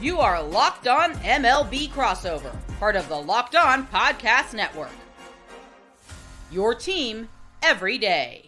You are Locked On MLB Crossover, part of the Locked On Podcast Network. Your team every day.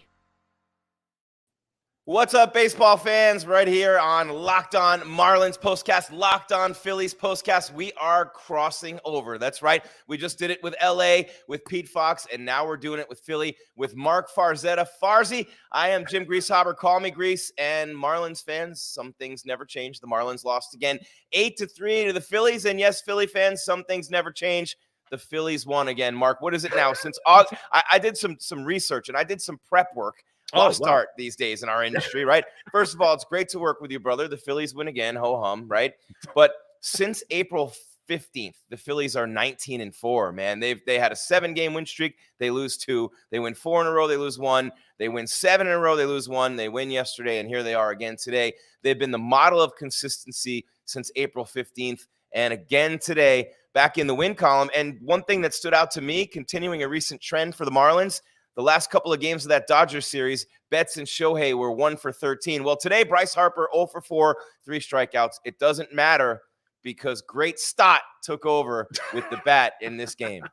What's up, baseball fans? Right here on Locked On Marlins POSTCAST, Locked On Phillies POSTCAST. We are crossing over. That's right. We just did it with LA, with Pete Fox, and now we're doing it with Philly, with Mark Farzetta. Farzy, I am Jim Greasehaber. Call me Grease. And Marlins fans, some things never change. The Marlins lost again 8-3 to the Phillies. And yes, Philly fans, some things never change. The Phillies won again. Mark, what is it now? Since August, I did some research and I did some prep work. Start these days in our industry, right? First of all, it's great to work with you, brother. The Phillies win again, ho-hum, right? But since April 15th, the Phillies are 19-4, man. They had a 7-game win streak. They lose 2. They win 4 in a row. They lose 1. They win 7 in a row. They lose 1. They win yesterday, and here they are again today. They've been the model of consistency since April 15th, and again today, back in the win column. And one thing that stood out to me, continuing a recent trend for the Marlins, the last couple of games of that Dodgers series, Betts and Shohei were 1 for 13. Well, today, Bryce Harper 0 for 4, 3 strikeouts. It doesn't matter because great Stott took over with the bat in this game.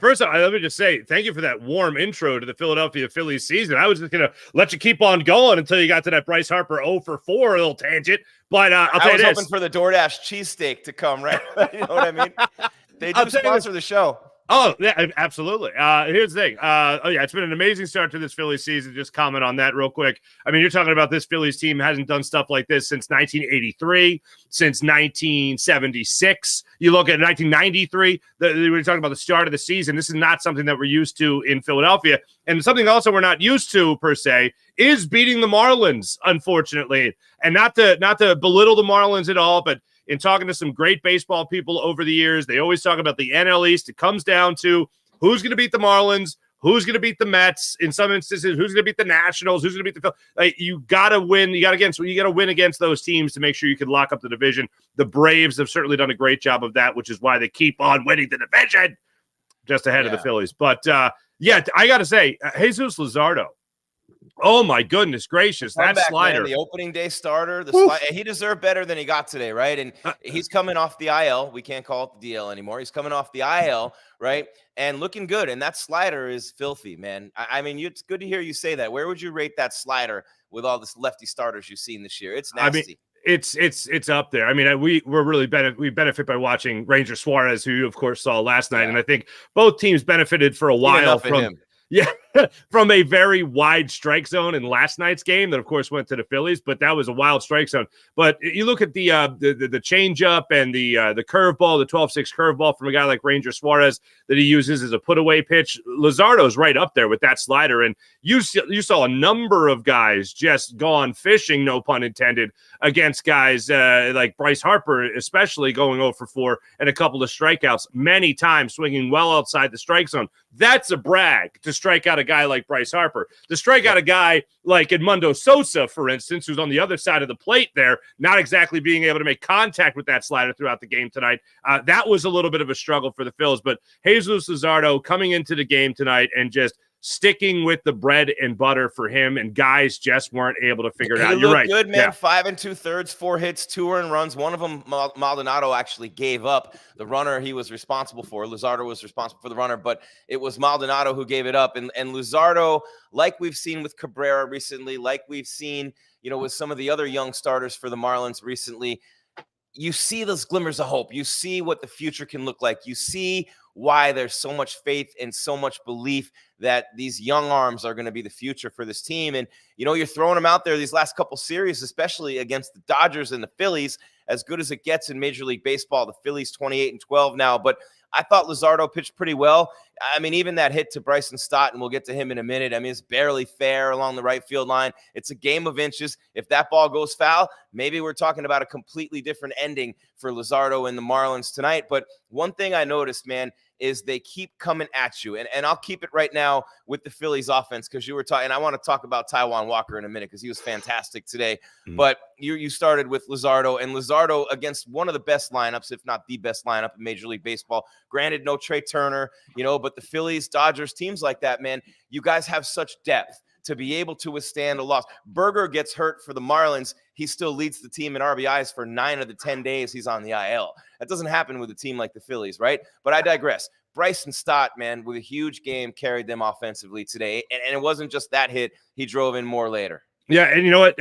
First of all, let me just say thank you for that warm intro to the Philadelphia Phillies season. I was just going to let you keep on going until you got to that Bryce Harper 0 for 4 little tangent. But I'll tell you this. I was hoping for the DoorDash cheesesteak to come, right? You know what I mean? They do sponsor the show. Oh, yeah, absolutely. Here's the thing. It's been an amazing start to this Phillies season. Just comment on that real quick. I mean, you're talking about this Phillies team hasn't done stuff like this since 1983, since 1976. You look at 1993, we were talking about the start of the season. This is not something that we're used to in Philadelphia. And something also we're not used to, per se, is beating the Marlins, unfortunately. And not to belittle the Marlins at all, but in talking to some great baseball people over the years, they always talk about the NL East. It comes down to who's going to beat the Marlins, who's going to beat the Mets. In some instances, who's going to beat the Nationals, who's going to beat the Phillies. You got to win. You got to win against those teams to make sure you can lock up the division. The Braves have certainly done a great job of that, which is why they keep on winning the division, just ahead of the Phillies. But I got to say, Jesus Luzardo. Oh, my goodness gracious. That slider. Man, the opening day starter, he deserved better than he got today, right? And he's coming off the IL. We can't call it the DL anymore. He's coming off the IL, right? And looking good. And that slider is filthy, man. I mean, it's good to hear you say that. Where would you rate that slider with all this lefty starters you've seen this year? It's nasty. I mean, it's up there. I mean, we benefit by watching Ranger Suarez, who you, of course, saw last night. And I think both teams benefited for a while from him. Yeah, from a very wide strike zone in last night's game that, of course, went to the Phillies, but that was a wild strike zone. But you look at the changeup and the curveball, the 12-6 curveball from a guy like Ranger Suarez that he uses as a put-away pitch. Luzardo's right up there with that slider, and you saw a number of guys just gone fishing, no pun intended, against guys like Bryce Harper, especially going 0 for 4 and a couple of strikeouts, many times swinging well outside the strike zone. That's a brag to strike out a guy like Bryce Harper. To strike out a guy like Edmundo Sosa, for instance, who's on the other side of the plate there, not exactly being able to make contact with that slider throughout the game tonight. That was a little bit of a struggle for the Phils, but Jesus Luzardo coming into the game tonight and just sticking with the bread and butter for him, and guys just weren't able to figure it out. You're right. Good, man. Yeah. 5 2/3, 4 hits, 2 earned runs. One of them, Maldonado actually gave up. The runner he was responsible for. Luzardo was responsible for the runner, but it was Maldonado who gave it up. And Luzardo, like we've seen with Cabrera recently, like we've seen, with some of the other young starters for the Marlins recently, you see those glimmers of hope. You see what the future can look like. You see why there's so much faith and so much belief that these young arms are going to be the future for this team. And, you're throwing them out there these last couple series, especially against the Dodgers and the Phillies, as good as it gets in Major League Baseball. The Phillies 28-12 now, but I thought Luzardo pitched pretty well. I mean, even that hit to Bryson Stott, and we'll get to him in a minute. I mean, it's barely fair along the right field line. It's a game of inches. If that ball goes foul, maybe we're talking about a completely different ending for Luzardo and the Marlins tonight. But one thing I noticed, man, is they keep coming at you. And I'll keep it right now with the Phillies offense, because you were talking, and I want to talk about Tijuan Walker in a minute because he was fantastic today. Mm-hmm. But you started with Luzardo, and Luzardo against one of the best lineups, if not the best lineup in Major League Baseball. Granted, no Trey Turner, but the Phillies, Dodgers, teams like that, man, you guys have such depth. to be able to withstand a loss. Berger gets hurt for the Marlins. He still leads the team in RBIs for 9 of the 10 days he's on the IL. That doesn't happen with a team like the Phillies, right? But I digress. Bryson Stott, man, with a huge game, carried them offensively today. And it wasn't just that hit. He drove in more later. Yeah, and you know what?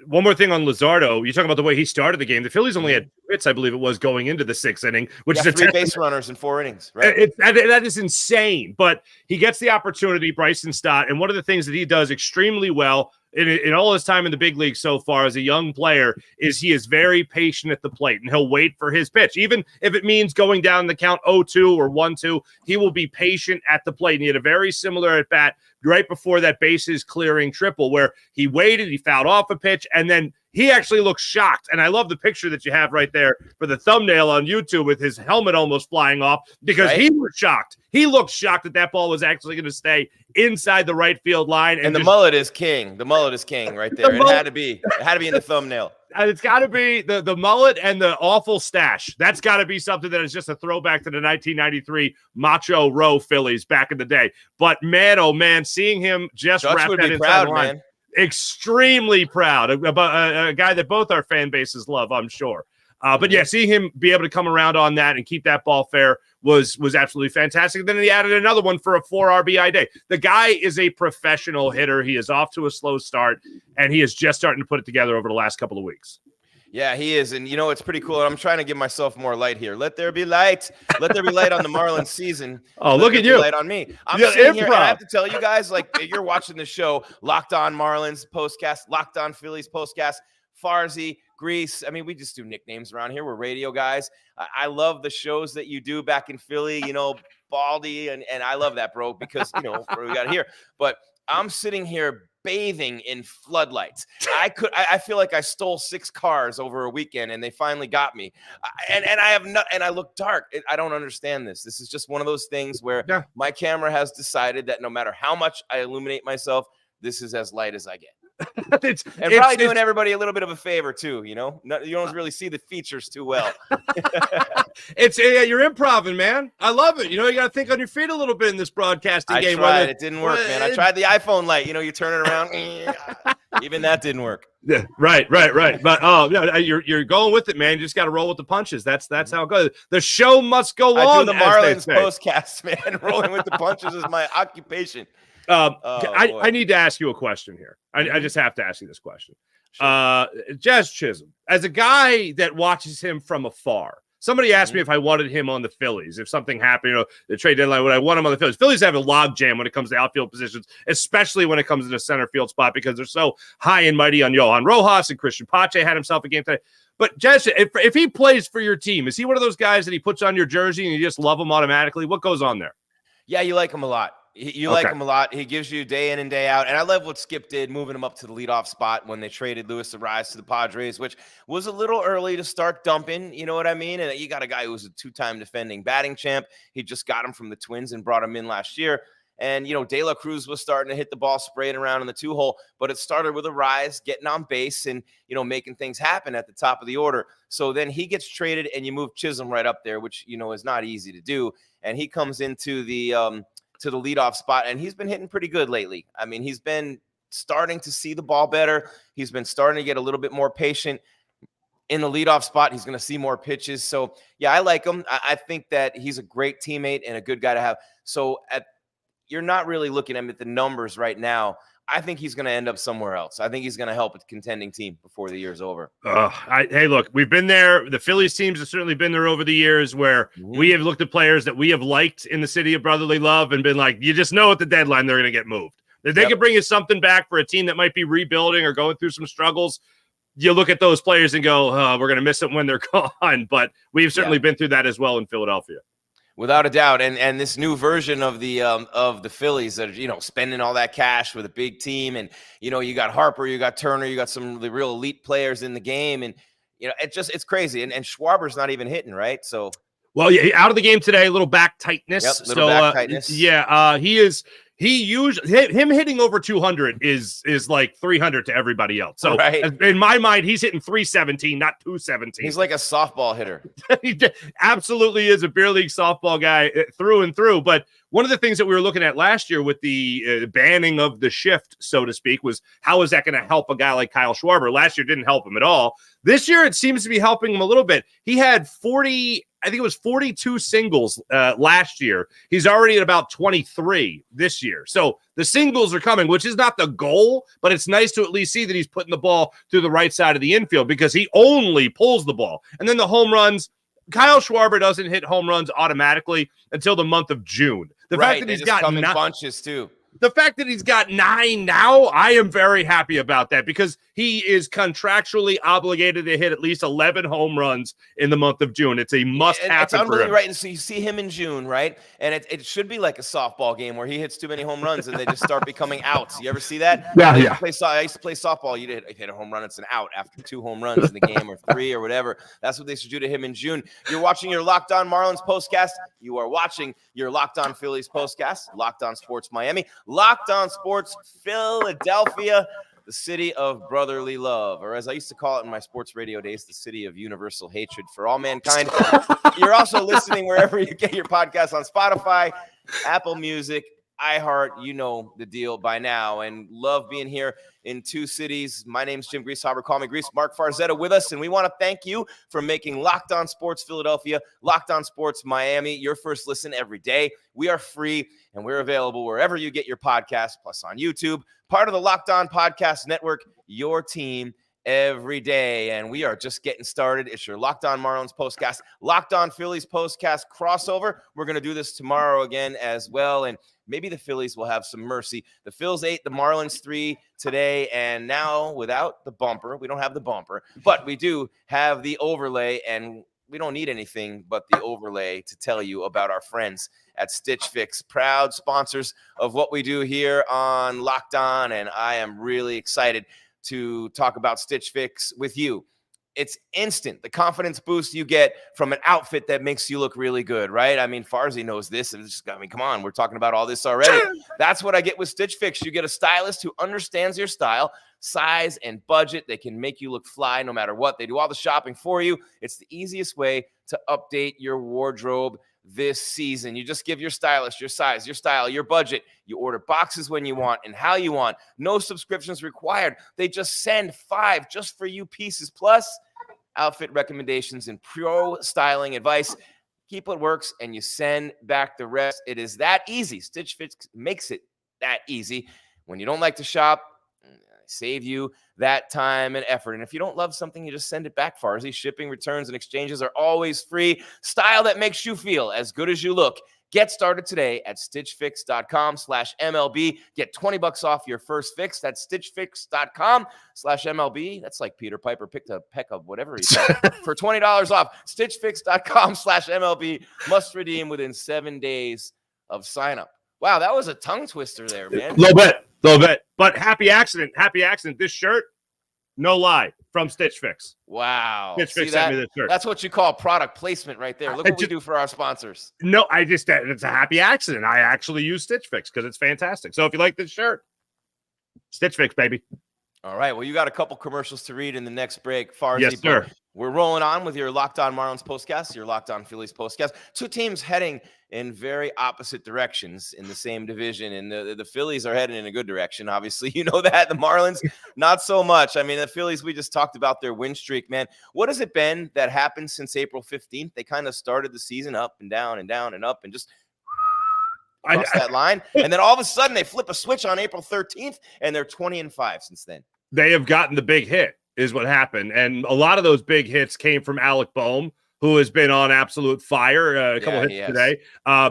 One more thing on Luzardo. You talk about the way he started the game. The Phillies only had 2 hits, I believe it was, going into the 6th inning, which is 3 base runners in 4 innings. Right? That is insane. But he gets the opportunity, Bryson Stott, and one of the things that he does extremely well in all his time in the big league so far as a young player is he is very patient at the plate, and he'll wait for his pitch. Even if it means going down the count 0-2 or 1-2, he will be patient at the plate. And he had a very similar at bat right before that bases clearing triple where he waited, he fouled off a pitch, and then he actually looks shocked. And I love the picture that you have right there for the thumbnail on YouTube with his helmet almost flying off because he was shocked. He looked shocked that ball was actually going to stay inside the right field line. And the mullet is king. The mullet is king right there. It had to be in the thumbnail. And it's got to be the mullet and the awful stash. That's got to be something that is just a throwback to the 1993 Macho Row Phillies back in the day. But man, oh man, seeing him just wrap that inside the line. Man. Extremely proud about a guy that both our fan bases love, I'm sure. But yeah, seeing him be able to come around on that and keep that ball fair was absolutely fantastic. Then he added another one for a 4 RBI day. The guy is a professional hitter. He is off to a slow start, and he is just starting to put it together over the last couple of weeks. Yeah, he is. And, you know, it's pretty cool. I'm trying to give myself more light here. Let there be light. Let there be light on the Marlins season. Oh, look at you. Light on me. I'm sitting here, and I have to tell you guys, like, you're watching the show, Locked On Marlins Postcast, Locked On Phillies Postcast, Farzy, Grease. I mean, we just do nicknames around here. We're radio guys. I love the shows that you do back in Philly, you know, Baldy, and I love that, bro, because, you know, what we got here. But I'm sitting here bathing in floodlights. I feel like I stole 6 cars over a weekend and they finally got me. And I look dark. I don't understand this. This is just one of those things where my camera has decided that no matter how much I illuminate myself, this is as light as I get. Probably doing everybody a little bit of a favor too, you know. You don't really see the features too well. You're improvising, man. I love it. You know, you got to think on your feet a little bit in this broadcasting game. It didn't work, man. I tried the iPhone light. You know, you turn it around. Even that didn't work. Yeah, right. But you're going with it, man. You just got to roll with the punches. That's how it goes. The show must go on. I do the Marlins postcast, man. Rolling with the punches is my occupation. I need to ask you a question here. I just have to ask you this question. Sure. Jazz Chisholm, as a guy that watches him from afar, somebody asked me if I wanted him on the Phillies. If something happened, you know, the trade deadline, would I want him on the Phillies? Phillies have a log jam when it comes to outfield positions, especially when it comes to the center field spot because they're so high and mighty on Johan Rojas, and Christian Pache had himself a game today. But Jazz, if he plays for your team, is he one of those guys that he puts on your jersey and you just love him automatically? What goes on there? Yeah, you like him a lot. You like him a lot. He gives you day in and day out. And I love what Skip did, moving him up to the leadoff spot when they traded Luis Ariz to the Padres, which was a little early to start dumping. You know what I mean? And you got a guy who's a 2-time defending batting champ. He just got him from the Twins and brought him in last year. And, you know, De La Cruz was starting to hit the ball, spraying around in the 2-hole. But it started with Ariz getting on base and, you know, making things happen at the top of the order. So then he gets traded and you move Chisholm right up there, which, you know, is not easy to do. And he comes into the to the leadoff spot, and he's been hitting pretty good lately. I mean, he's been starting to see the ball better. He's been starting to get a little bit more patient in the leadoff spot. He's going to see more pitches. So, yeah, I like him. I think that he's a great teammate and a good guy to have. So, you're not really looking at the numbers right now. I think he's going to end up somewhere else. I think he's going to help a contending team before the year's over. Hey, look, we've been there. The Phillies teams have certainly been there over the years where we have looked at players that we have liked in the city of brotherly love and been like, you just know at the deadline they're going to get moved. If they can bring you something back for a team that might be rebuilding or going through some struggles, you look at those players and go, we're going to miss it when they're gone. But we've certainly been through that as well in Philadelphia. Without a doubt. And this new version of the Phillies that are, you know, spending all that cash with a big team. And, you know, you got Harper, you got Turner, you got some of the real elite players in the game. And, you know, it's crazy. And Schwarber's not even hitting, right? So, well, yeah, out of the game today, a little back tightness. Back tightness. Yeah, he is. him hitting over 200 is like 300 to everybody else. So in my mind, he's hitting 317, not 217. He's like a softball hitter. He absolutely is a beer league softball guy through and through. But one of the things that we were looking at last year with the banning of the shift, so to speak, was how is that going to help a guy like Kyle Schwarber? Last year didn't help him at all. This year, it seems to be helping him a little bit. He had 42 singles last year. He's already at about 23 this year. So the singles are coming, which is not the goal, but it's nice to at least see that he's putting the ball through the right side of the infield because he only pulls the ball. And then the home runs, Kyle Schwarber doesn't hit home runs automatically until the month of June. The fact that he's got come in bunches too. The fact that he's got 9 now, I am very happy about that because he is contractually obligated to hit at least 11 home runs in the month of June. It's a must-happen. It's unbelievable, right? And so you see him in June, right? And it should be like a softball game where he hits too many home runs and they just start becoming outs. You ever see that? I used to play softball. You hit a home run, it's an out after 2 home runs in the game or 3 or whatever. That's what they should do to him in June. You're watching your Locked On Marlins postcast. You are watching your Locked On Phillies postcast, Locked On Sports Miami, Locked On Sports Philadelphia, the city of brotherly love, or as I used to call it in my sports radio days, the city of universal hatred for all mankind. You're also listening wherever you get your podcasts on Spotify, Apple Music, iHeart. You know the deal by now, and love being here in 2 cities. My name's Jim Greasehaber. Call me Grease. Mark Farzetta with us, and we want to thank you for making Locked On Sports Philadelphia, Locked On Sports Miami your first listen every day. We are free, and we're available wherever you get your podcasts, plus on YouTube. Part of the Locked On Podcast Network, your team every day. And we are just getting started. It's your Locked On Marlins postcast, Locked On Phillies postcast crossover. We're going to do this tomorrow again as well. And maybe the Phillies will have some mercy. The Phils 8, the Marlins 3 today. And now without the bumper, we don't have the bumper, but we do have the overlay. And we don't need anything but the overlay to tell you about our friends at Stitch Fix, proud sponsors of what we do here on Locked On. And I am really excited to talk about Stitch Fix with you. It's instant. The confidence boost you get from an outfit that makes you look really good, right? I mean, Farzy knows this. Come on, we're talking about all this already. That's what I get with Stitch Fix. You get a stylist who understands your style, size, and budget. They can make you look fly no matter what. They do all the shopping for you. It's the easiest way to update your wardrobe this season. You just give your stylist your size, your style, your budget. You order boxes when you want and how you want. No subscriptions required. They just send 5 just for you pieces, plus outfit recommendations and pro styling advice. Keep what works and you send back the rest. It is that easy. Stitch Fix makes it that easy. When you don't like to shop, save you that time and effort. And if you don't love something, you just send it back, Farzy. Shipping, returns, and exchanges are always free. Style that makes you feel as good as you look. Get started today at stitchfix.com/MLB. Get $20 off your first fix. That's stitchfix.com/MLB. That's like Peter Piper picked a peck of whatever he said for $20 off. Stitchfix.com/MLB. Must redeem within 7 days of sign up. Wow, that was a tongue twister there, man. Little bit. But happy accident. This shirt, no lie, from Stitch Fix. Wow. Stitch Fix sent me this shirt. That's what you call product placement right there. Look what we do for our sponsors. No, it's a happy accident. I actually use Stitch Fix because it's fantastic. So if you like this shirt, Stitch Fix, baby. All right. Well, you got a couple commercials to read in the next break, Farzy. Yes, sir. We're rolling on with your Locked On Marlins postcast, your Locked On Phillies postcast. 2 teams heading in very opposite directions in the same division, and the Phillies are heading in a good direction. Obviously, you know that. The Marlins, not so much. I mean, the Phillies, we just talked about their win streak, man. What has it been that happened since April 15th? They kind of started the season up and down and down and up and just crossed that line. And then all of a sudden they flip a switch on April 13th, and they're 20-5 since then. They have gotten the big hit is what happened. And a lot of those big hits came from Alec Boehm, who has been on absolute fire. A couple hits today.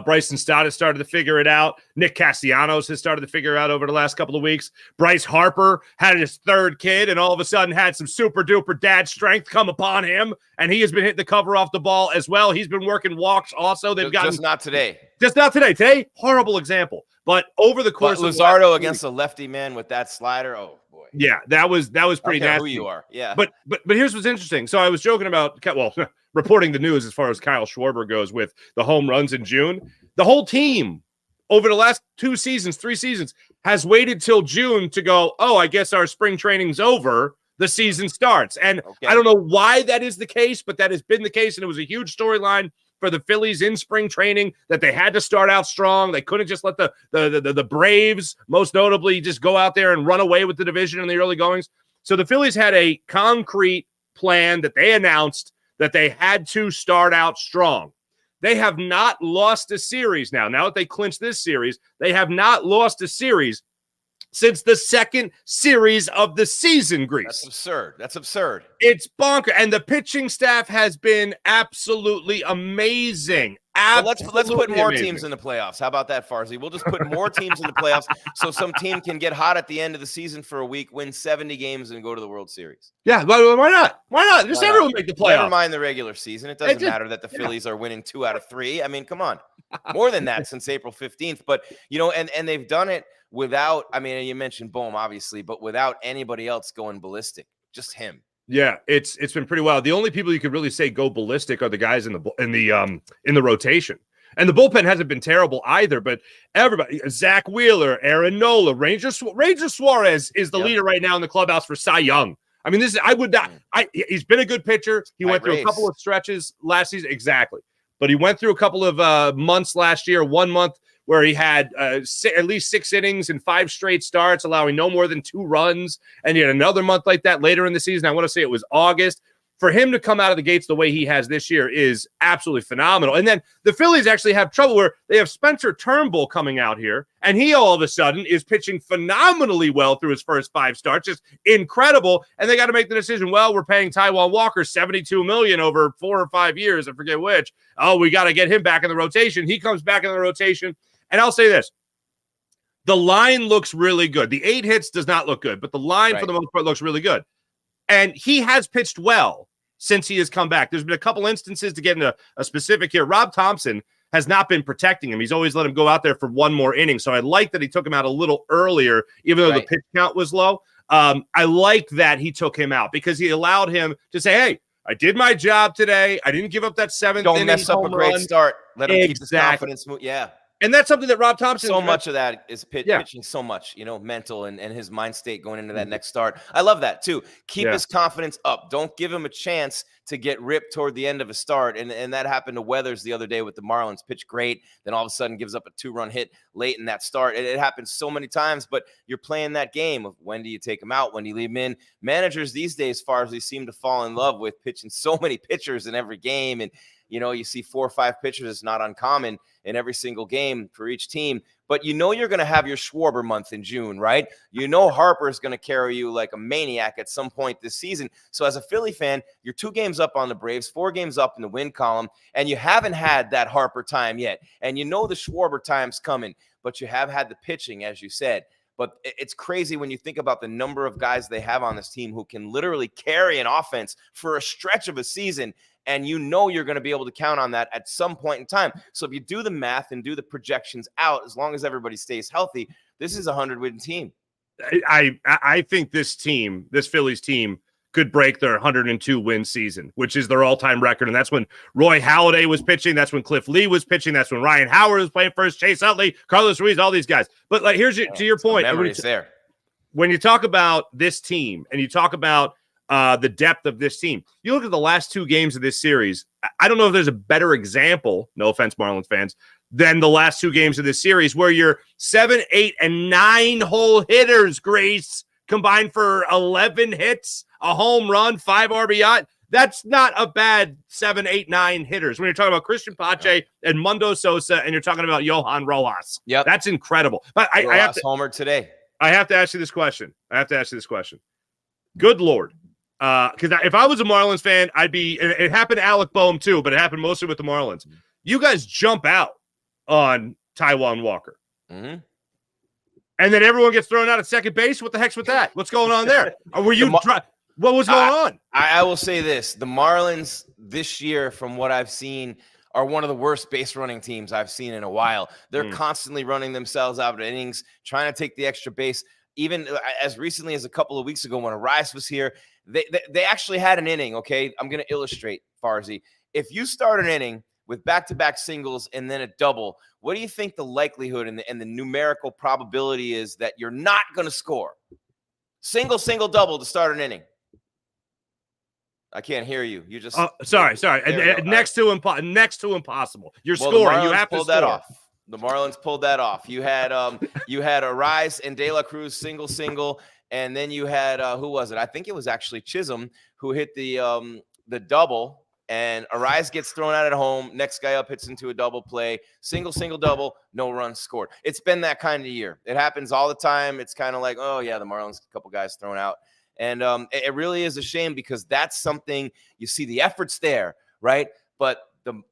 Bryson Stott has started to figure it out. Nick Castellanos has started to figure it out over the last couple of weeks. Bryce Harper had his 3rd kid and all of a sudden had some super duper dad strength come upon him. And he has been hitting the cover off the ball as well. He's been working walks also. They've gotten just not today. Today, horrible example. But over the course of Luzardo against a lefty man with that slider. Oh boy. Yeah, that was pretty nasty. Who you are. Yeah. But here's what's interesting. So I was joking about, reporting the news as far as Kyle Schwarber goes with the home runs in June. The whole team over the last 2 seasons, 3 seasons, has waited till June to go, oh, I guess our spring training's over. The season starts. And I don't know why that is the case, but that has been the case. And it was a huge storyline for the Phillies in spring training that they had to start out strong. They couldn't just let the Braves, most notably, just go out there and run away with the division in the early goings. So the Phillies had a concrete plan that they announced that they had to start out strong. They have not lost a series now. Now that they clinched this series, they have not lost a series since the second series of the season, Grease. That's absurd. That's absurd. It's bonkers. And the pitching staff has been absolutely amazing. Well, let's put more teams in the playoffs. How about that, Farzy? We'll just put more teams in the playoffs so some team can get hot at the end of the season for a week, win 70 games, and go to the World Series. Yeah, why not? Why not? Just everyone make the playoffs. Never mind the regular season. It doesn't matter that the Phillies are winning 2 out of 3. I mean, come on. More than that since April 15th. But, and they've done it without, you mentioned Bohm, obviously, but without anybody else going ballistic. Just him. Yeah, it's been pretty wild. The only people you could really say go ballistic are the guys in the rotation. And the bullpen hasn't been terrible either, but everybody, Zack Wheeler, Aaron Nola, Ranger Suarez is the leader right now in the clubhouse for Cy Young. I mean, he's been a good pitcher. He went through a couple of stretches last season. Exactly. But he went through a couple of months last year, 1 month where he had at least 6 innings and 5 straight starts, allowing no more than 2 runs. And he had another month like that later in the season. I want to say it was August. For him to come out of the gates the way he has this year is absolutely phenomenal. And then the Phillies actually have trouble where they have Spencer Turnbull coming out here, and he all of a sudden is pitching phenomenally well through his first 5 starts, just incredible. And they got to make the decision, well, we're paying Tijuan Walker $72 million over 4 or 5 years, I forget which. Oh, we got to get him back in the rotation. He comes back in the rotation. And I'll say this. The line looks really good. The 8 hits does not look good, but the line for the most part looks really good. And he has pitched well since he has come back. There's been a couple instances to get into a specific here. Rob Thompson has not been protecting him. He's always let him go out there for 1 more inning. So I like that he took him out a little earlier, even though the pitch count was low. I like that he took him out because he allowed him to say, hey, I did my job today. I didn't give up that 7th inning. Don't mess up a great start. Let him keep his confidence. Yeah. And that's something that Rob Thompson. So much of that is pitching so much, mental and his mind state going into that next start. I love that too. Keep his confidence up. Don't give him a chance to get ripped toward the end of a start. And that happened to Weathers the other day with the Marlins. Pitched great, then all of a sudden gives up a 2-run hit late in that start. It happens so many times, but you're playing that game of when do you take him out, when do you leave him in. Managers these days, Farsley, seem to fall in love with pitching so many pitchers in every game. And you see 4 or 5 pitchers. It's not uncommon in every single game for each team. But you're going to have your Schwarber month in June, right? Harper is going to carry you like a maniac at some point this season. So as a Philly fan, you're 2 games up on the Braves, 4 games up in the win column, and you haven't had that Harper time yet. And the Schwarber time's coming, but you have had the pitching, as you said. But it's crazy when you think about the number of guys they have on this team who can literally carry an offense for a stretch of a season. And you're going to be able to count on that at some point in time. So if you do the math and do the projections out, as long as everybody stays healthy, this is a 100-win team. I think this Phillies team, could break their 102-win season, which is their all-time record. And that's when Roy Halladay was pitching. That's when Cliff Lee was pitching. That's when Ryan Howard was playing first, Chase Utley, Carlos Ruiz, all these guys. But to your point, when you talk about this team and you talk about the depth of this team, you look at the last 2 games of this series. I don't know if there's a better example, no offense, Marlins fans, than the last 2 games of this series where you're 7, 8, and 9 hole hitters, Grace, combined for 11 hits, a home run, 5 RBI. That's not a bad 7, 8, 9 hitters. When you're talking about Christian Pache and Mundo Sosa, and you're talking about Johan Rojas. Yep. That's incredible. But I have to homer today. I have to ask you this question. Good Lord. Because if I was a Marlins fan, it happened to Alec Boehm too, but it happened mostly with the Marlins. You guys jump out on Tijuan Walker. Mm-hmm. And then everyone gets thrown out at second base. What the heck's with that? What's going on there? What was going on? I will say this. The Marlins this year, from what I've seen, are one of the worst base running teams I've seen in a while. They're constantly running themselves out of innings, trying to take the extra base. Even as recently as a couple of weeks ago when Arias was here, they actually had an inning, okay? I'm going to illustrate, Farzy. If you start an inning with back-to-back singles and then a double, what do you think the likelihood and the numerical probability is that you're not going to score? Single, double to start an inning. I can't hear you. You just sorry. Next to impossible. You're scoring. You have to pull that off. The Marlins pulled that off. You had Arraez and De La Cruz single, and then you had who was it? I think it was actually Chisholm who hit the double, and Arraez gets thrown out at home. Next guy up hits into a double play. Single, double, no runs scored. It's been that kind of year. It happens all the time. It's kind of like, oh yeah, the Marlins, a couple guys thrown out. And it really is a shame because that's something you see the efforts there, right? But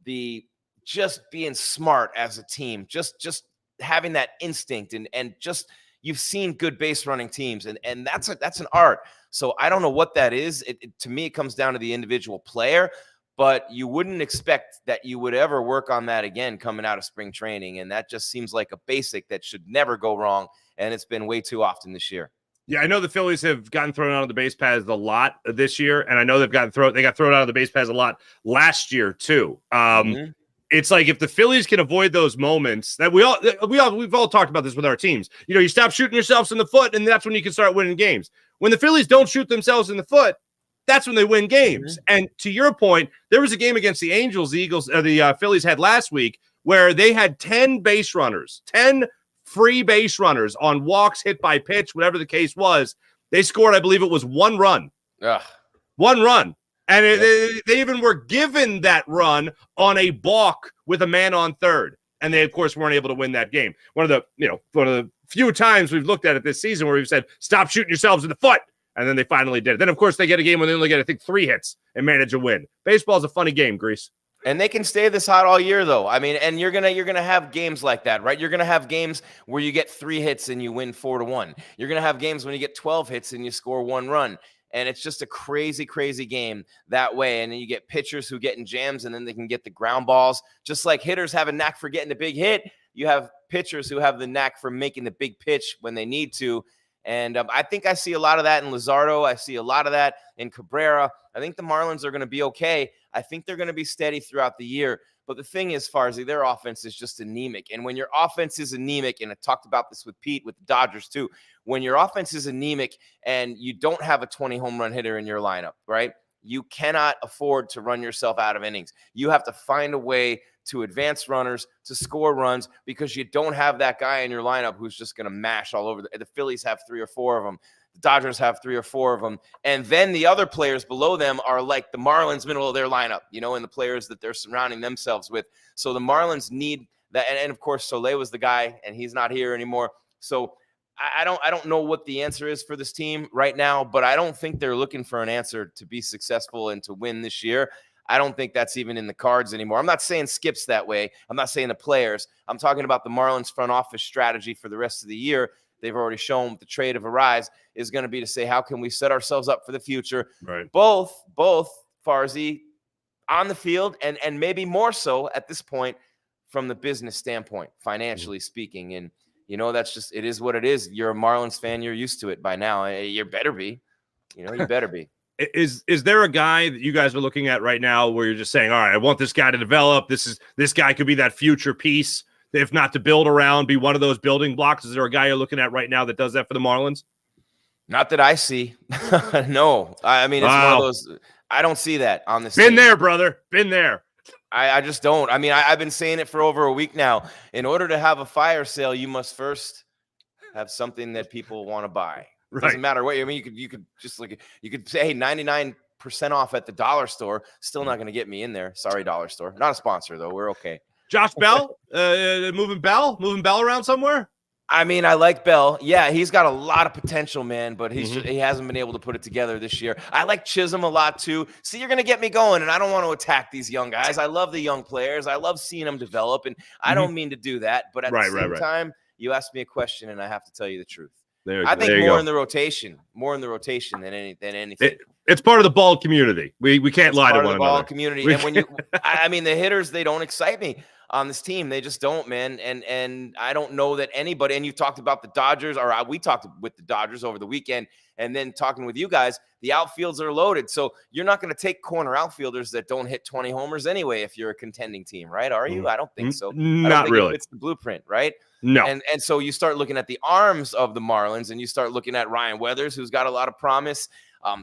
the just being smart as a team, just having that instinct and just you've seen good base running teams and that's an art. So I don't know what that is. To me, it comes down to the individual player, but you wouldn't expect that you would ever work on that again coming out of spring training. And that just seems like a basic that should never go wrong. And it's been way too often this year. Yeah, I know the Phillies have gotten thrown out of the base paths a lot this year, and I know they got thrown out of the base paths a lot last year too. It's like if the Phillies can avoid those moments that we've all talked about this with our teams. You know, you stop shooting yourselves in the foot, and that's when you can start winning games. When the Phillies don't shoot themselves in the foot, that's when they win games. And to your point, there was a game against the the Phillies had last week where they had 10 base runners, 10 free base runners on walks, hit by pitch, whatever the case was. They scored, I believe it was 1 run. One run. And they even were given that run on a balk with a man on third. And they, of course, weren't able to win that game. One of the few times we've looked at it this season where we've said, stop shooting yourselves in the foot. And then they finally did it. Then, of course, they get a game when they only get, I think, 3 hits and manage a win. Baseball's a funny game, Grease. And they can stay this hot all year, though. I mean, and you're gonna have games like that, right? You're gonna have games where you get 3 hits and you win 4-1. You're gonna have games when you get 12 hits and you score 1 run. And it's just a crazy, crazy game that way. And then you get pitchers who get in jams and then they can get the ground balls. Just like hitters have a knack for getting the big hit, you have pitchers who have the knack for making the big pitch when they need to. And I think I see a lot of that in Luzardo. I see a lot of that in Cabrera. I think the Marlins are going to be okay. I think they're going to be steady throughout the year. But the thing is, Farzy, their offense is just anemic. And when your offense is anemic, and I talked about this with Pete, with the Dodgers too, when your offense is anemic and you don't have a 20 home run hitter in your lineup, right? You cannot afford to run yourself out of innings. You have to find a way to advance runners, to score runs, because you don't have that guy in your lineup who's just going to mash all over. The Phillies have 3 or 4 of them. The Dodgers have 3 or 4 of them. And then the other players below them are like the Marlins middle of their lineup, and the players that they're surrounding themselves with. So the Marlins need that. And of course, Soler was the guy, and he's not here anymore. So I don't know what the answer is for this team right now, but I don't think they're looking for an answer to be successful and to win this year. I don't think that's even in the cards anymore. I'm not saying Skip's that way. I'm not saying the players. I'm talking about the Marlins front office strategy for the rest of the year. They've already shown the trade of Arraez is going to be to say, how can we set ourselves up for the future? Right. Both Farzy on the field and maybe more so at this point from the business standpoint, financially speaking. And, that's just, it is what it is. You're a Marlins fan. You're used to it by now. You better be, you better be. Is there a guy that you guys are looking at right now where you're just saying, all right, I want this guy to develop. This guy could be that future piece, if not to build around, be one of those building blocks? Is there a guy you're looking at right now that does that for the Marlins? Not that I see. No. I mean, it's one of those. I don't see that on this. Been there, brother. Been there. I just don't. I mean, I've been saying it for over a week now. In order to have a fire sale, you must first have something that people want to buy. Right. Doesn't matter what. I mean, you could just you could say, hey, 99% off at the dollar store. Still not going to get me in there. Sorry, dollar store. Not a sponsor though. We're okay. Josh Bell, moving Bell around somewhere. I mean, I like Bell. Yeah, he's got a lot of potential, man, but he hasn't been able to put it together this year. I like Chisholm a lot too. See, you're going to get me going, and I don't want to attack these young guys. I love the young players. I love seeing them develop, and I don't mean to do that. But at the same time, you asked me a question, and I have to tell you the truth. I think more in the rotation than anything. It's part of the bald community. We can't lie to one another. Bald community. And when I mean, the hitters, they don't excite me. on this team. They just don't, man. And I don't know that anybody, and you talked about the Dodgers, or we talked with the Dodgers over the weekend, and then talking with you guys, the outfields are loaded. So you're not going to take corner outfielders that don't hit 20 homers anyway if you're a contending team, right? Are you? I don't think so. Not really. It's the blueprint, right? No. And so you start looking at the arms of the Marlins, and you start looking at Ryan Weathers, who's got a lot of promise,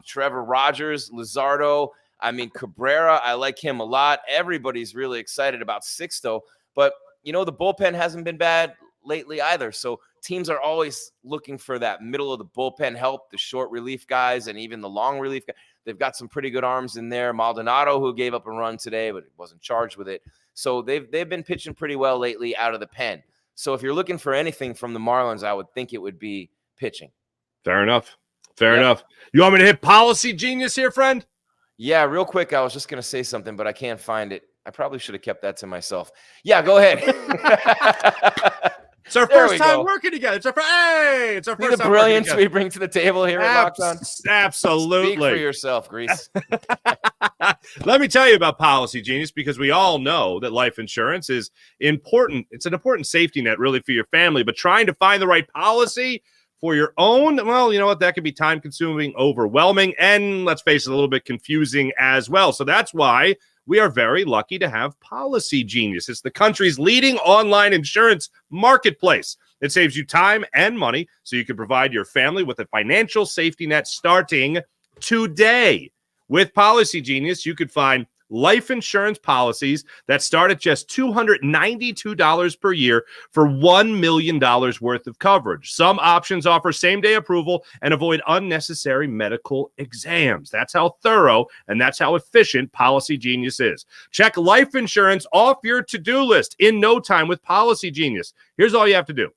Trevor Rogers, Luzardo. I mean, Cabrera, I like him a lot. Everybody's really excited about Sixto. But, the bullpen hasn't been bad lately either. So teams are always looking for that middle of the bullpen help, the short relief guys, and even the long relief guys. They've got some pretty good arms in there. Maldonado, who gave up a run today, but wasn't charged with it. So they've been pitching pretty well lately out of the pen. So if you're looking for anything from the Marlins, I would think it would be pitching. Fair enough. You want me to hit Policy Genius here, friend? Yeah, real quick, I was just going to say something, but I can't find it. I probably should have kept that to myself. Yeah, go ahead. It's our first time working together. It's our first time. The brilliance we bring to the table here at Locked On. Absolutely. Speak for yourself, Grease. Let me tell you about Policy Genius, because we all know that life insurance is important. It's an important safety net, really, for your family. But trying to find the right policy for your own, well, you know what? That can be time-consuming, overwhelming, and let's face it, a little bit confusing as well. So that's why we are very lucky to have Policygenius. It's the country's leading online insurance marketplace. It saves you time and money so you can provide your family with a financial safety net starting today. With Policygenius, you could find life insurance policies that start at just $292 per year for $1 million worth of coverage. Some options offer same-day approval and avoid unnecessary medical exams. That's how thorough and that's how efficient Policygenius is. Check life insurance off your to-do list in no time with Policygenius. Here's all you have to do.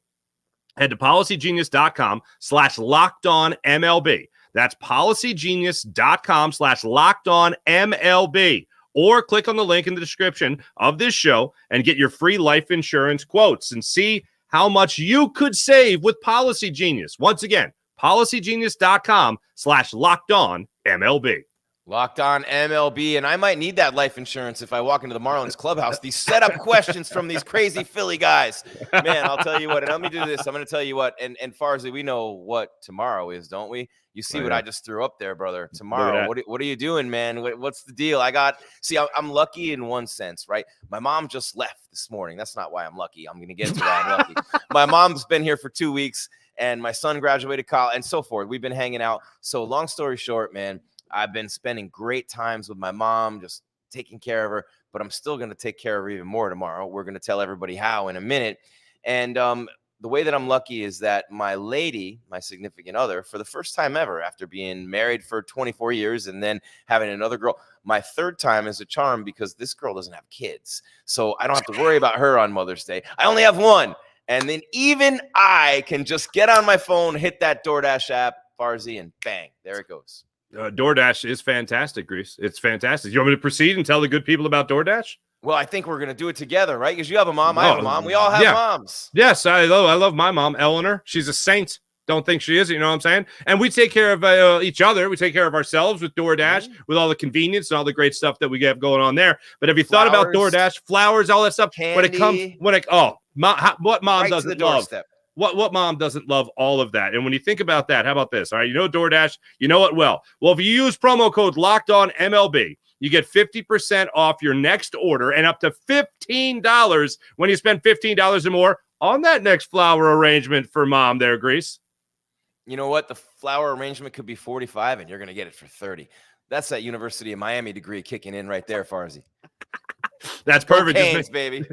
Head to policygenius.com/lockedonmlb. That's policygenius.com/lockedonmlb. Or click on the link in the description of this show and get your free life insurance quotes and see how much you could save with Policygenius. Once again, policygenius.com/lockedonmlb. Locked On MLB, and I might need that life insurance if I walk into the Marlins clubhouse. These setup questions from these crazy Philly guys. Man, I'll tell you what, and let me do this. I'm going to tell you what, and Farsley, we know what tomorrow is, don't we? You see what I just threw up there, brother. Tomorrow, what are you doing, man? What's the deal? I'm lucky in one sense, right? My mom just left this morning. That's not why I'm lucky. I'm going to get to why I'm lucky. My mom's been here for 2 weeks, and my son graduated college, and so forth. We've been hanging out. So long story short, man, I've been spending great times with my mom, just taking care of her, but I'm still going to take care of her even more tomorrow. We're going to tell everybody how in a minute. And the way that I'm lucky is that my lady, my significant other, for the first time ever, after being married for 24 years and then having another girl, my third time is a charm because this girl doesn't have kids. So I don't have to worry about her on Mother's Day. I only have one. And then even I can just get on my phone, hit that DoorDash app, Farzi, and bang, there it goes. DoorDash is fantastic, Grease. It's fantastic. You want me to proceed and tell the good people about DoorDash? Well, I think we're going to do it together, right? Because you have a mom, I have a mom. We all have moms. Yes, I love my mom, Eleanor. She's a saint. Don't think she is, you know what I'm saying? And we take care of each other. We take care of ourselves with DoorDash, with all the convenience and all the great stuff that we have going on there. But have you thought about DoorDash, flowers, all that stuff? Candy, what mom right doesn't love? What mom doesn't love all of that? And when you think about that, how about this? All right, you know DoorDash, you know it well. Well, if you use promo code LOCKEDONMLB, you get 50% off your next order and up to $15 when you spend $15 or more on that next flower arrangement for mom there, Grease. You know what? The flower arrangement could be 45 and you're going to get it for 30. That's that University of Miami degree kicking in right there, Farzi. That's perfect. Canes, baby.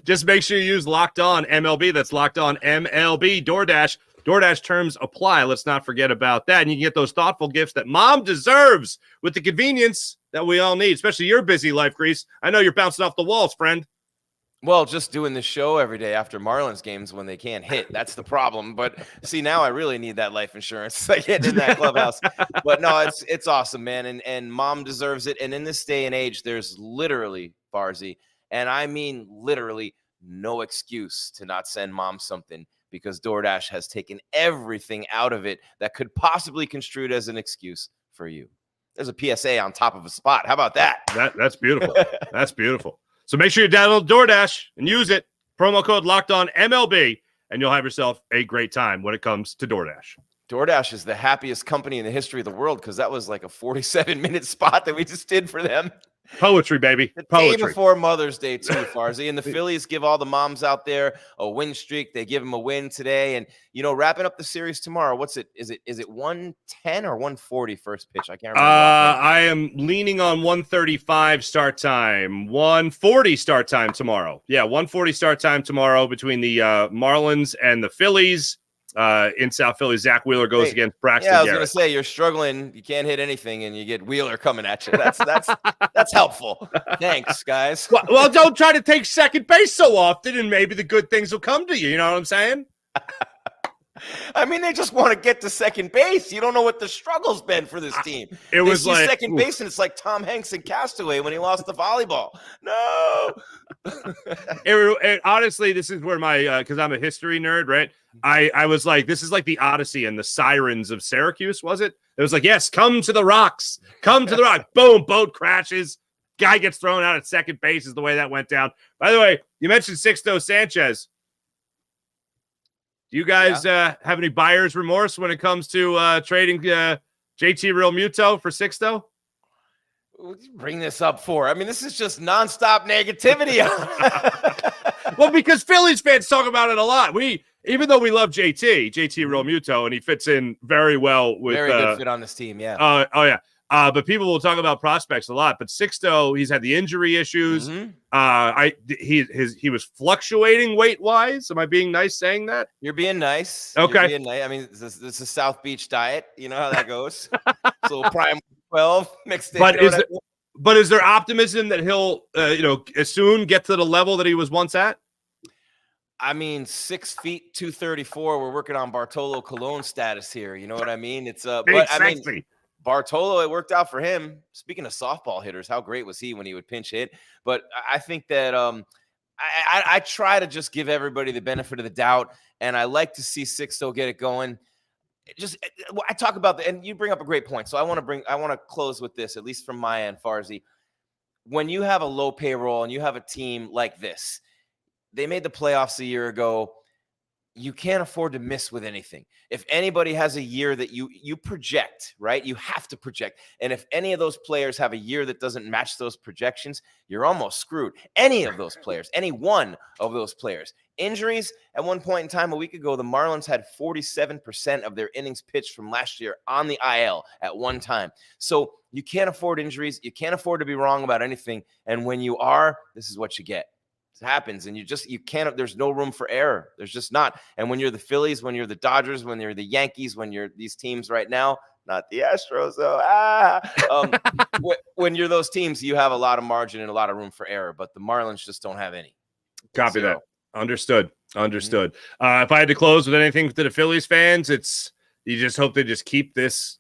Just make sure you use Locked On MLB. That's Locked On MLB. DoorDash terms apply. Let's not forget about that. And you can get those thoughtful gifts that mom deserves with the convenience that we all need, especially your busy life, Grease. I know you're bouncing off the walls, friend. Well, just doing this show every day after Marlins games when they can't hit. That's the problem. But see, now I really need that life insurance. I get in that clubhouse. But no, it's awesome, man. And mom deserves it. And in this day and age, there's literally, Farzi, and I mean literally no excuse to not send mom something because DoorDash has taken everything out of it that could possibly construed as an excuse for you. There's a PSA on top of a spot. How about that? That's beautiful. That's beautiful. So make sure you download DoorDash and use it. Promo code LOCKEDONMLB, and you'll have yourself a great time when it comes to DoorDash. DoorDash is the happiest company in the history of the world because that was like a 47-minute spot that we just did for them. Poetry, baby. The Poetry. day before Mother's Day, too, Farzy. And the Phillies give all the moms out there a win streak. They give them a win today. And, wrapping up the series tomorrow, what's it? Is it 110 or 140 first pitch? I can't remember. I am leaning on 135 start time, 140 start time tomorrow. Yeah, 140 start time tomorrow between the Marlins and the Phillies. In South Philly, Zack Wheeler goes against Braxton Garrett. Yeah, I was going to say, you're struggling. You can't hit anything, and you get Wheeler coming at you. That's helpful. Thanks, guys. Well, don't try to take second base so often, and maybe the good things will come to you. You know what I'm saying? I mean, they just want to get to second base. You don't know what the struggle's been for this team. They was like second base, and it's like Tom Hanks in Castaway when he lost the volleyball. No. Honestly, this is where my because I'm a history nerd, right? I was like, this is like the Odyssey and the Sirens of Syracuse, was it? It was like, yes, come to the rocks. Come to the rock. Boom, boat crashes. Guy gets thrown out at second base is the way that went down. By the way, you mentioned Sixto Sanchez. Do you guys have any buyer's remorse when it comes to trading JT Realmuto for Sixto? What did you bring this up for? I mean, this is just nonstop negativity. Well, because Phillies fans talk about it a lot. Even though we love JT Realmuto, and he fits in very well with very good fit on this team, yeah. Oh yeah. But people will talk about prospects a lot. But Sixto, he's had the injury issues. Mm-hmm. He was fluctuating weight wise. Am I being nice saying that? You're being nice. Okay. You're being nice. I mean, this is a South Beach diet. You know how that goes. It's a little Prime 12 mixed in. But is there optimism that he'll soon get to the level that he was once at? I mean, 6 feet 234. We're working on Bartolo Colon status here. You know what I mean? It's sexy. Bartolo, it worked out for him. Speaking of softball hitters, how great was he when he would pinch hit? But I think that I try to just give everybody the benefit of the doubt, and I like to see Sixto get it going. I talk about and you bring up a great point. So I want to close with this, at least from my end, Farzy. When you have a low payroll and you have a team like this, they made the playoffs a year ago. You can't afford to miss with anything. If anybody has a year that you project, right? You have to project. And if any of those players have a year that doesn't match those projections, you're almost screwed. Any of those players, any one of those players. Injuries, at one point in time a week ago, the Marlins had 47% of their innings pitched from last year on the IL at one time. So you can't afford injuries. You can't afford to be wrong about anything. And when you are, this is what you get. Happens, and you can't, there's no room for error. There's just not. And when you're the Phillies, when you're the Dodgers, when you're the Yankees, when you're these teams right now, not the Astros though, when you're those teams, you have a lot of margin and a lot of room for error, but the Marlins just don't have any. Copy that. Understood. If I had to close with anything to the Phillies fans, it's you just hope they just keep this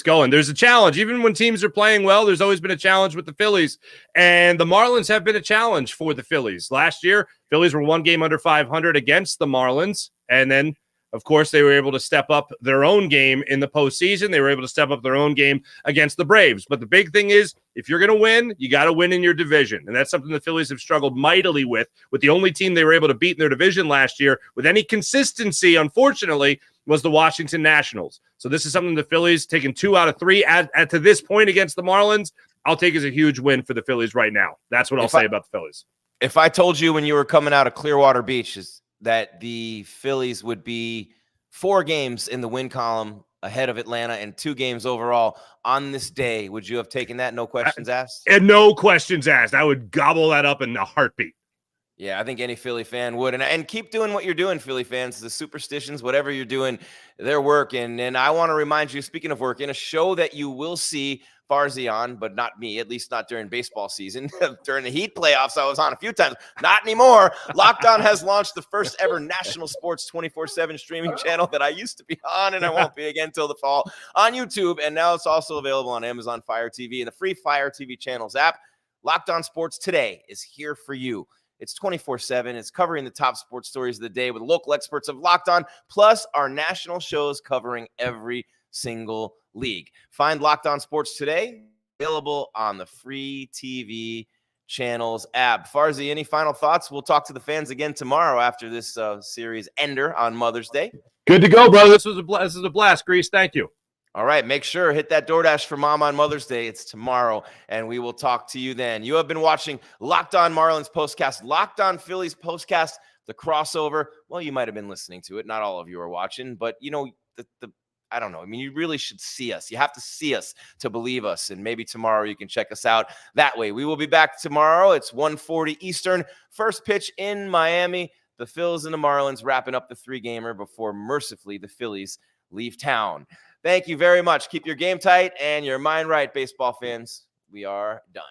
going. There's a challenge. Even when teams are playing well, there's always been a challenge with the Phillies. And the Marlins have been a challenge for the Phillies. Last year, Phillies were one game under 500 against the Marlins. And then, of course, they were able to step up their own game in the postseason. They were able to step up their own game against the Braves. But the big thing is, if you're going to win, you got to win in your division. And that's something the Phillies have struggled mightily with the only team they were able to beat in their division last year with any consistency, unfortunately, was the Washington Nationals. So this is something the Phillies taking 2 out of 3 at to this point against the Marlins. I'll take as a huge win for the Phillies right now. That's what I'll say about the Phillies. If I told you when you were coming out of Clearwater Beach that the Phillies would be 4 games in the win column ahead of Atlanta and 2 games overall on this day, would you have taken that? No questions asked? And no questions asked. I would gobble that up in a heartbeat. Yeah, I think any Philly fan would. And keep doing what you're doing, Philly fans. The superstitions, whatever you're doing, they're working. And I want to remind you, speaking of work, in a show that you will see Farzy on, but not me, at least not during baseball season. During the Heat playoffs, I was on a few times. Not anymore. Locked On has launched the first ever national sports 24/7 streaming channel that I used to be on, and I won't be again until the fall, on YouTube. And now it's also available on Amazon Fire TV and the free Fire TV channels app. Locked On Sports Today is here for you. It's 24/7. It's covering the top sports stories of the day with local experts of Locked On, plus our national shows covering every single league. Find Locked On Sports Today, available on the free TV Channels app. Farzy, any final thoughts? We'll talk to the fans again tomorrow after this series ender on Mother's Day. Good to go, brother. This is a blast, Grease. Thank you. All right, make sure hit that DoorDash for Mom on Mother's Day. It's tomorrow, and we will talk to you then. You have been watching Locked On Marlins Postcast, Locked On Phillies Postcast, the crossover. Well, you might have been listening to it. Not all of you are watching, but you know, I don't know. I mean, you really should see us. You have to see us to believe us. And maybe tomorrow you can check us out that way. We will be back tomorrow. It's 1:40 Eastern. First pitch in Miami. The Phils and the Marlins wrapping up the 3-gamer before mercifully the Phillies leave town. Thank you very much. Keep your game tight and your mind right, baseball fans. We are done.